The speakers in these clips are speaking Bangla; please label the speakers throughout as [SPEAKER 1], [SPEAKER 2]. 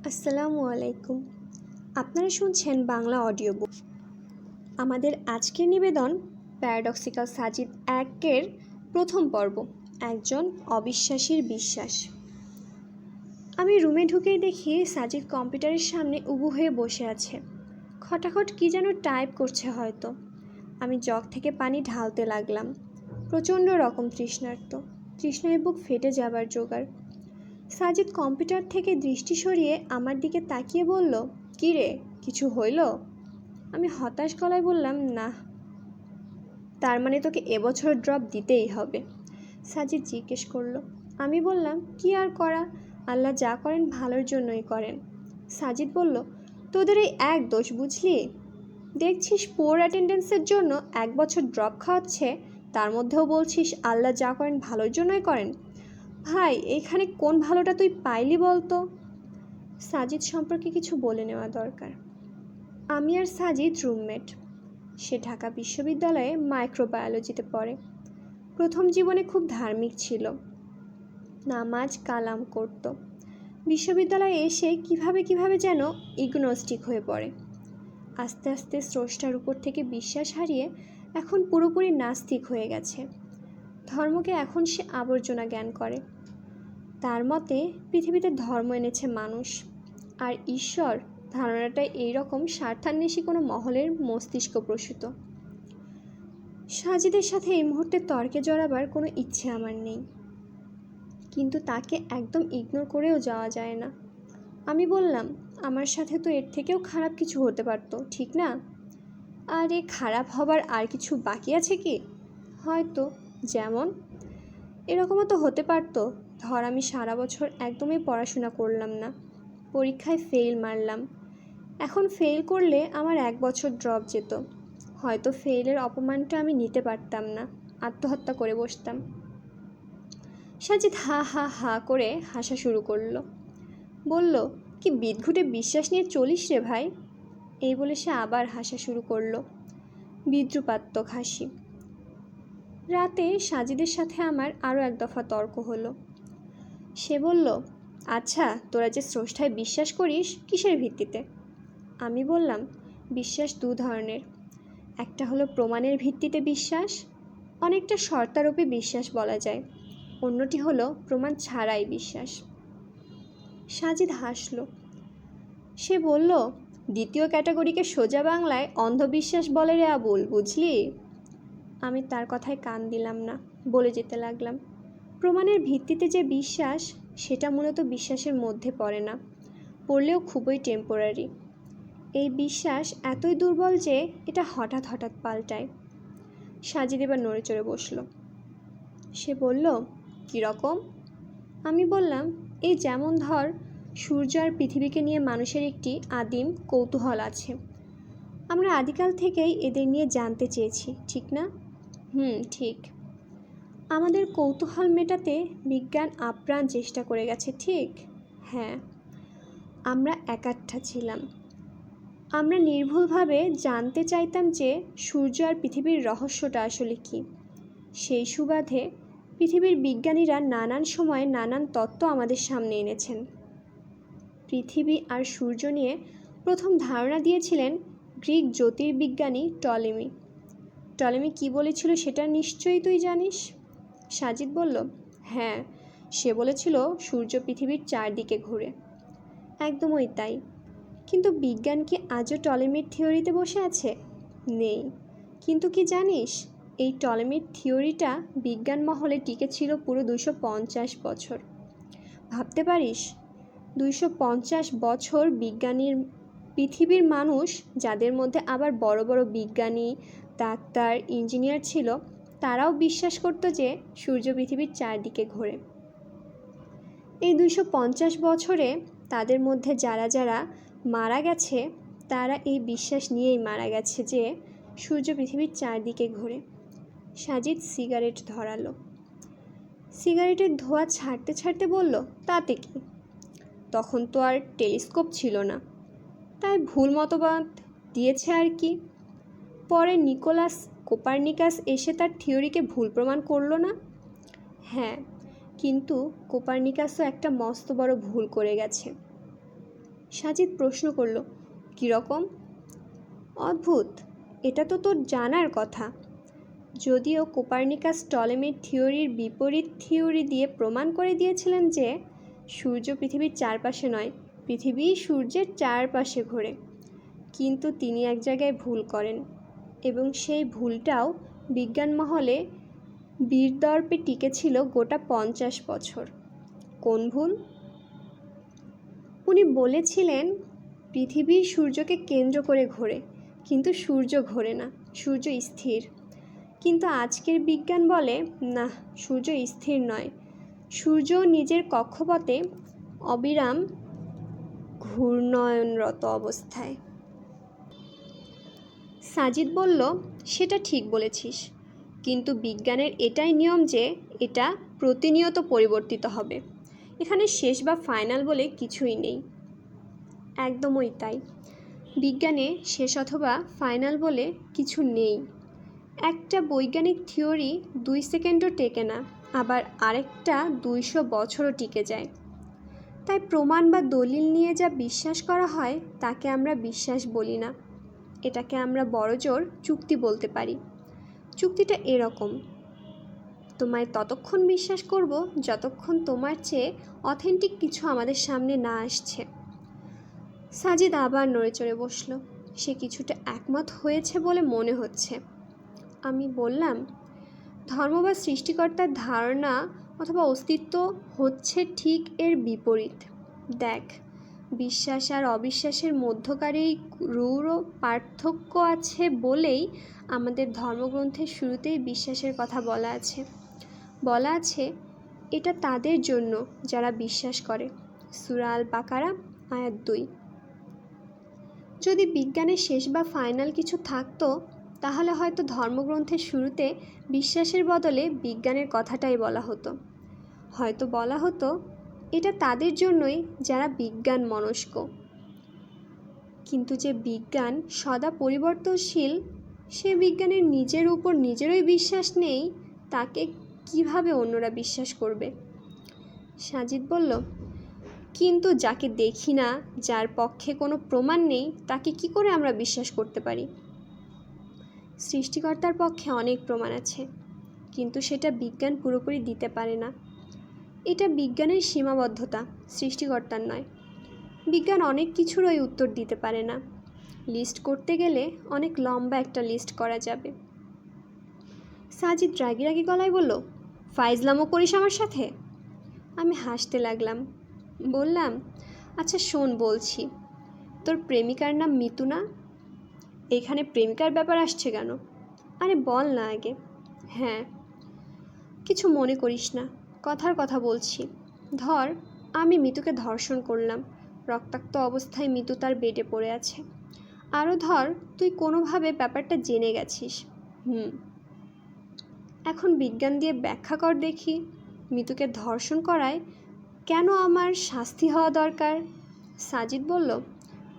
[SPEAKER 1] আসসালামু আলাইকুম। আপনারা শুনছেন বাংলা অডিও বুক। আমাদের আজকের নিবেদন প্যারাডক্সিক্যাল সাজিদ 1-এর প্রথম পর্ব, একজন অবিশ্বাসীর বিশ্বাস। আমি রুমে ঢুকেই দেখি সাজিদ কম্পিউটারের সামনে উবু হয়ে বসে আছে। খটাখট কী যেন টাইপ করছে হয়তো। আমি জগ থেকে পানি ঢালতে লাগলাম। প্রচণ্ড রকম তৃষ্ণায় বুক ফেটে যাবার জোগাড়। সাজিদ কম্পিউটার থেকে দৃষ্টি সরিয়ে আমার দিকে তাকিয়ে বলল, কী রে, কিছু হইল? আমি হতাশ গলায় বললাম, না। তার মানে তোকে এবছর ড্রপ দিতেই হবে? সাজিদ জিজ্ঞেস করলো। আমি বললাম, কি আর করা, আল্লাহ যা করেন ভালোর জন্যই করেন। সাজিদ বলল, তোদের এই এক দোষ বুঝলি? দেখছিস পোর অ্যাটেন্ডেন্সের জন্য 1 বছর ড্রপ খাওয়াচ্ছে, তার মধ্যেও বলছিস আল্লাহ যা করেন ভালোর জন্যই করেন। ভাই, এইখানে কোন ভালোটা তুই পাইলি বলতো? সাজিদ সম্পর্কে কিছু বলে নেওয়া দরকার। আমি আর সাজিদ রুমমেট। সে ঢাকা বিশ্ববিদ্যালয়ে মাইক্রোবায়োলজিতে পড়ে। প্রথম জীবনে খুব ধার্মিক ছিল, নামাজ কালাম করত। বিশ্ববিদ্যালয়ে এসে কিভাবে যেন ইগনোস্টিক হয়ে পড়ে। আস্তে আস্তে স্রষ্টার উপর থেকে বিশ্বাস হারিয়ে এখন পুরোপুরি নাস্তিক হয়ে গেছে। ধর্মকে এখন সে আবর্জনা জ্ঞান করে। তার মতে পৃথিবীতে ধর্ম এনেছে মানুষ, আর ঈশ্বর ধারণাটা এইরকম স্বার্থান্বেষী কোনো মহলের মস্তিষ্ক প্রসূত। সাজিদের সাথে এই মুহূর্তে তর্কে জড়াবার কোনো ইচ্ছে আমার নেই, কিন্তু তাকে একদম ইগনোর করেও যাওয়া যায় না। আমি বললাম, আমার সাথে তো এর থেকেও খারাপ কিছু হতে পারতো, ঠিক না? আর এ খারাপ হবার আর কিছু বাকি আছে কি? হয়তো। যেমন? এরকমও তো হতে পারতো, ধর আমি সারা বছর একদমই পড়াশোনা করলাম না, পরীক্ষায় ফেল মারলাম। এখন ফেল করলে আমার 1 বছর ড্রপ যেত। হয়তো ফেলের অপমানটা আমি নিতে পারতাম না, আত্মহত্যা করে বসতাম। সাজিদ হা হা হা করে হাসা শুরু করলো। বলল, কি বিদঘুটে বিশ্বাস নিয়ে চলিস রে ভাই? এই বলে সে আবার হাসা শুরু করলো, বিদ্রুপাত্মক হাসি। রাতে সাজিদের সাথে আমার আরও 1 দফা তর্ক হলো। সে বলল, আচ্ছা, তোরা যে স্রষ্টায় বিশ্বাস করিস কিসের ভিত্তিতে? আমি বললাম, বিশ্বাস 2 ধরনের। একটা হলো প্রমাণের ভিত্তিতে বিশ্বাস, অনেকটা শর্তারোপে বিশ্বাস বলা যায়। অন্যটি হলো প্রমাণ ছাড়াই বিশ্বাস। সাজিদ হাসল। সে বলল, দ্বিতীয় ক্যাটাগরিকে সোজা বাংলায় অন্ধবিশ্বাস বলে রে আবুল, বুঝলি? আমি তার কথায় কান দিলাম না, বলে যেতে লাগলাম, প্রমাণের ভিত্তিতে যে বিশ্বাস সেটা মূলত বিশ্বাসের মধ্যে পড়ে না, পড়লেও খুবই টেম্পোরারি। এই বিশ্বাস এতই দুর্বল যে এটা হঠাৎ পাল্টায়। সাজিদ এবার নড়ে চড়ে বসল। সে বলল, কীরকম? আমি বললাম, এই যেমন ধর, সূর্য আর পৃথিবীকে নিয়ে মানুষের একটি আদিম কৌতূহল আছে। আমরা আদিকাল থেকেই এদের নিয়ে জানতে চেয়েছি, ঠিক না? ঠিক। আমাদের কৌতূহল মেটাতে বিজ্ঞান আপ্রাণ চেষ্টা করে গেছে, ঠিক? হ্যাঁ। আমরা একাট্টা ছিলাম। আমরা নির্ভুলভাবে জানতে চাইতাম যে সূর্য আর পৃথিবীর রহস্যটা আসলে কী। সেই সুবাদে পৃথিবীর বিজ্ঞানীরা নানান সময়ে নানান তত্ত্ব আমাদের সামনে এনেছেন। পৃথিবী আর সূর্য নিয়ে প্রথম ধারণা দিয়েছিলেন গ্রিক জ্যোতির্বিজ্ঞানী টলেমি। টলেমি কী বলেছিল সেটা নিশ্চয়ই তুই জানিস? সাজিদ বলল, হ্যাঁ, সে বলেছিল সূর্য পৃথিবীর চারদিকে ঘুরে। একদমই তাই। কিন্তু বিজ্ঞান কি আজও টলেমির থিওরিতে বসে আছে? নেই। কিন্তু কি জানিস, এই টলেমির থিওরিটা বিজ্ঞান মহলে টিকে ছিল পুরো 250 বছর। ভাবতে পারিস, 250 বছর বিজ্ঞানীর পৃথিবীর মানুষ, যাদের মধ্যে আবার বড় বড় বিজ্ঞানী, ডাক্তার, ইঞ্জিনিয়ার ছিল, তারাও বিশ্বাস করত যে সূর্য পৃথিবীর চারদিকে ঘোরে। এই 250 বছরে তাদের মধ্যে যারা মারা গেছে, তারা এই বিশ্বাস নিয়েই মারা গেছে যে সূর্য পৃথিবীর চারদিকে ঘোরে। সাজিদ সিগারেট ধরালো। সিগারেটের ধোঁয়া ছাড়তে বলল, তাতে কি? তখন তো আর টেলিস্কোপ ছিল না, তাই ভুল মতবাদ দিয়েছে আর কি। পরে নিকোলাস কোপারনিকাস এসে তার থিওরিকে ভুল প্রমাণ করলো না? হ্যাঁ, কিন্তু কোপারনিকাসও একটা মস্ত বড় ভুল করে গেছে। সাজিদ প্রশ্ন করল, কীরকম? অদ্ভুত, এটা তো তোর জানার কথা। যদিও কোপার্নিকাস টলেমির থিওরির বিপরীত থিওরি দিয়ে প্রমাণ করে দিয়েছিলেন যে সূর্য পৃথিবীর চারপাশে নয়, পৃথিবী সূর্যের চারপাশে ঘোরে, কিন্তু তিনি এক জায়গায় ভুল করেন, এবং সেই ভুলটাও বিজ্ঞান মহলে বীরদর্পে টিকেছিল গোটা 50 বছর। কোন ভুল? উনি বলেছিলেন পৃথিবী সূর্যকে কেন্দ্র করে ঘোরে, কিন্তু সূর্য ঘোরে না, সূর্য স্থির। কিন্তু আজকের বিজ্ঞান বলে না, সূর্য স্থির নয়, সূর্য নিজের কক্ষপথে অবিরাম ঘূর্ণয়নরত অবস্থায়। সাজিদ বলল, সেটা ঠিক বলেছিস, কিন্তু বিজ্ঞানের এটাই নিয়ম যে এটা প্রতিনিয়ত পরিবর্তিত হবে, এখানে শেষ বা ফাইনাল বলে কিছুই নেই। একদমই তাই, বিজ্ঞানে শেষ অথবা ফাইনাল বলে কিছু নেই। একটা বৈজ্ঞানিক থিওরি 2 সেকেন্ডও টেকে না, আবার আরেকটা 200 বছরও টিকে যায়। তাই প্রমাণ বা দলিল নিয়ে যা বিশ্বাস করা হয় তাকে আমরা বিশ্বাস বলি না, এটাকে আমরা বড়জোর চুক্তি বলতে পারি। চুক্তিটা এরকম, তোমায় ততক্ষণ বিশ্বাস করব যতক্ষণ তোমার চেয়ে অথেন্টিক কিছু আমাদের সামনে না আসছে। সাজিদ আবার নড়ে চড়ে বসল, সে কিছুটা একমত হয়েছে বলে মনে হচ্ছে। আমি বললাম, ধর্ম বা সৃষ্টিকর্তার ধারণা অথবা অস্তিত্ব হচ্ছে ঠিক এর বিপরীত। দেখ, বিশ্বাস আর অবিশ্বাসের মধ্যকার এই রূঢ় পার্থক্য আছে বলেই আমাদের ধর্মগ্রন্থের শুরুতেই বিশ্বাসের কথা বলা আছে এটা তাদের জন্য যারা বিশ্বাস করে। সূরা আল বাকারা আয়াত 2। যদি বিজ্ঞানের শেষ বা ফাইনাল কিছু থাকতো তাহলে হয়তো ধর্মগ্রন্থের শুরুতে বিশ্বাসের বদলে বিজ্ঞানের কথাটাই বলা হতো। হয়তো বলা হতো এটা তাদের জন্যই যারা বিজ্ঞান মনস্ক। কিন্তু যে বিজ্ঞান সদা পরিবর্তনশীল, সে বিজ্ঞানের নিজের উপর নিজেরই বিশ্বাস নেই, তাকে কিভাবে অন্যরা বিশ্বাস করবে? সাজিদ বলল, কিন্তু যাকে দেখি না, যার পক্ষে কোনো প্রমাণ নেই, তাকে কি করে আমরা বিশ্বাস করতে পারি? সৃষ্টিকর্তার পক্ষে অনেক প্রমাণ আছে, কিন্তু সেটা বিজ্ঞান পুরোপুরি দিতে পারে না। এটা বিজ্ঞানের সীমাবদ্ধতা, সৃষ্টিকর্তার নয়। বিজ্ঞান অনেক কিছুরই উত্তর দিতে পারে না। লিস্ট করতে গেলে অনেক লম্বা একটা লিস্ট করা যাবে। সাজিদ রাগি রাগি গলায় বলল, ফাইজলামও করিস আমার সাথে? আমি হাসতে লাগলাম, বললাম, আচ্ছা শোন বলছি, তোর প্রেমিকার নাম মিতু না? এখানে প্রেমিকার ব্যাপার আসছে কেন? আরে বল না আগে। হ্যাঁ, কিছু মনে করিস না, কথার কথা বলছি। ধর আমি মিতুকে ধর্ষণ করলাম, রক্তাক্ত অবস্থায় মিতু তার বেডে পড়ে আছে। আরও ধর তুই কোনোভাবে ব্যাপারটা জেনে গেছিস। এখন বিজ্ঞান দিয়ে ব্যাখ্যা কর দেখি, মিতুকে ধর্ষণ করায় কেন আমার শাস্তি হওয়া দরকার? সাজিদ বলল,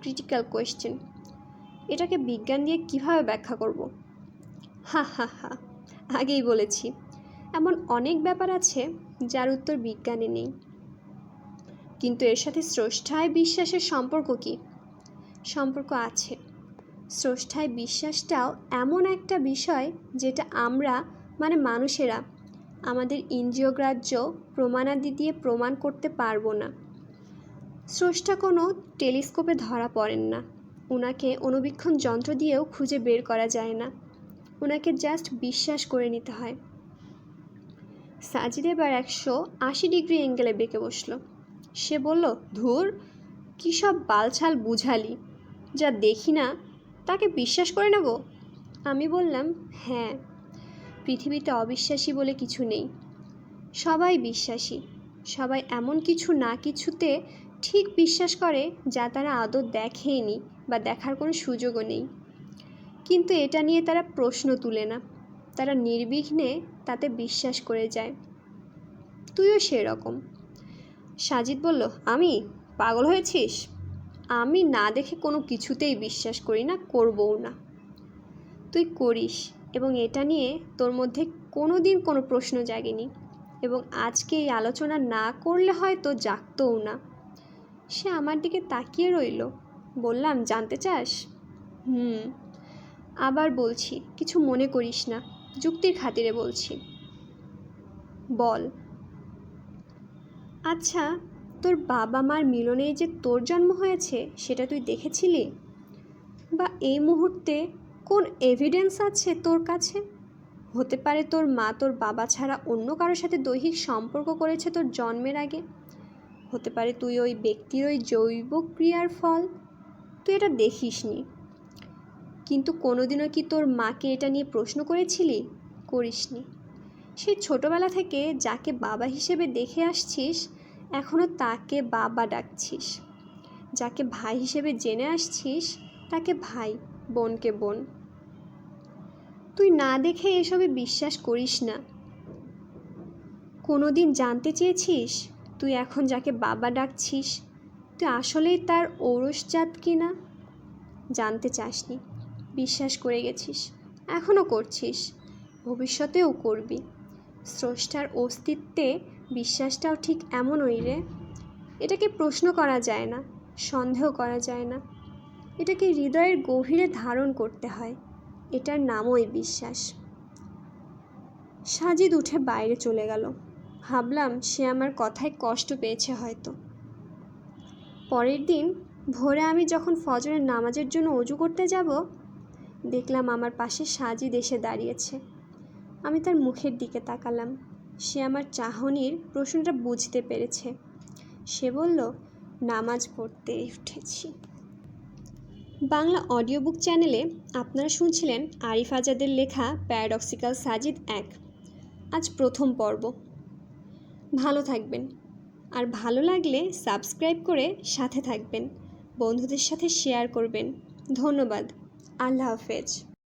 [SPEAKER 1] ক্রিটিক্যাল কোয়েশ্চেন, এটাকে বিজ্ঞান দিয়ে কিভাবে ব্যাখ্যা করব? হা হা হা, আগেই বলেছি, এমন অনেক ব্যাপার আছে যার উত্তর বিজ্ঞানে নেই। কিন্তু এর সাথে স্রষ্টায় বিশ্বাসের সম্পর্ক কি? সম্পর্ক আছে। স্রষ্টায় বিশ্বাসটাও এমন একটা বিষয় যেটা আমরা মানুষেরা আমাদের ইন্দ্রিয়গ্রাহ্য প্রমাণাদি দিয়ে প্রমাণ করতে পারবো না। স্রষ্টা কোনো টেলিস্কোপে ধরা পড়েন না, ওনাকে অণুবীক্ষণ যন্ত্র দিয়েও খুঁজে বের করা যায় না, ওনাকে জাস্ট বিশ্বাস করে নিতে হয়। সাজিদ এবার 180 ডিগ্রি অ্যাঙ্গেলে বেঁকে বসল। সে বলল, ধুর, কী সব বালছাল বুঝালি, যা দেখি না তাকে বিশ্বাস করে নেব? আমি বললাম, হ্যাঁ, পৃথিবীতে অবিশ্বাসী বলে কিছু নেই, সবাই বিশ্বাসী। সবাই এমন কিছু না কিছুতে ঠিক বিশ্বাস করে যা তারা আদৌ দেখেনি বা দেখার কোনো সুযোগও নেই, কিন্তু এটা নিয়ে তারা প্রশ্ন তুলে না, তারা নির্বিঘ্নে তাতে বিশ্বাস করে যায়। তুইও সেরকম। সাজিদ বলল, আমি? পাগল হয়েছিস? আমি না দেখে কোনো কিছুতেই বিশ্বাস করি না, করবও না। তুই করিস, এবং এটা নিয়ে তোর মধ্যে কোনো দিন কোনো প্রশ্ন জাগেনি, এবং আজকে এই আলোচনা না করলে হয়তো জাগতও না। সে আমার দিকে তাকিয়ে রইল। বললাম, জানতে চাস? আবার বলছি, কিছু মনে করিস না, যুক্তির খাতিরে বলছি। বল। আচ্ছা, তোর বাবা মার মিলনেই যে তোর জন্ম হয়েছে সেটা তুই দেখেছিলি? বা এই মুহূর্তে কোন এভিডেন্স আছে তোর কাছে? হতে পারে তোর মা তোর বাবা ছাড়া অন্য কারোর সাথে দৈহিক সম্পর্ক করেছে তোর জন্মের আগে। হতে পারে তুই ওই ব্যক্তির ওই জৈব ক্রিয়ার ফল। তুই এটা দেখিসনি, কিন্তু কোনোদিনও কি তোর মাকে এটা নিয়ে প্রশ্ন করেছিলি? করিসনি। সেই ছোটোবেলা থেকে যাকে বাবা হিসেবে দেখে আসছিস, এখনও তাকে বাবা ডাকছিস। যাকে ভাই হিসেবে জেনে আসছিস, তাকে ভাই, বোনকে বোন। তুই না দেখে এসবে বিশ্বাস করিস না। কোনো দিন জানতে চেয়েছিস তুই এখন যাকে বাবা ডাকছিস তুই আসলেই তার ঔরসজাত কি না? জানতে চাসনি, বিশ্বাস করে গেছিস, এখনও করছিস, ভবিষ্যতেও করবি। স্রষ্টার অস্তিত্বে বিশ্বাসটাও ঠিক এমনই রে। এটাকে প্রশ্ন করা যায় না, সন্দেহ করা যায় না, এটাকে হৃদয়ের গভীরে ধারণ করতে হয়। এটার নামই বিশ্বাস। সাজিদ উঠে বাইরে চলে গেল। ভাবলাম সে আমার কথায় কষ্ট পেয়েছে হয়তো। পরের দিন ভোরে আমি যখন ফজরের নামাজের জন্য অজু করতে যাব, দেখলাম আমার পাশে সাজিদ এসে দাঁড়িয়েছে। আমি তার মুখের দিকে তাকালাম। সে আমার চাহনির প্রশ্নটা বুঝতে পেরেছে। সে বলল, নামাজ পড়তে উঠেছি। বাংলা অডিও বুক চ্যানেলে আপনারা শুনছিলেন আরিফ আজাদের লেখা প্যারাডক্সিক্যাল সাজিদ 1। আজ প্রথম পর্ব। ভালো থাকবেন, আর ভালো লাগলে সাবস্ক্রাইব করে সাথে থাকবেন, বন্ধুদের সাথে শেয়ার করবেন। ধন্যবাদ। আল্লাহ হাফেজ।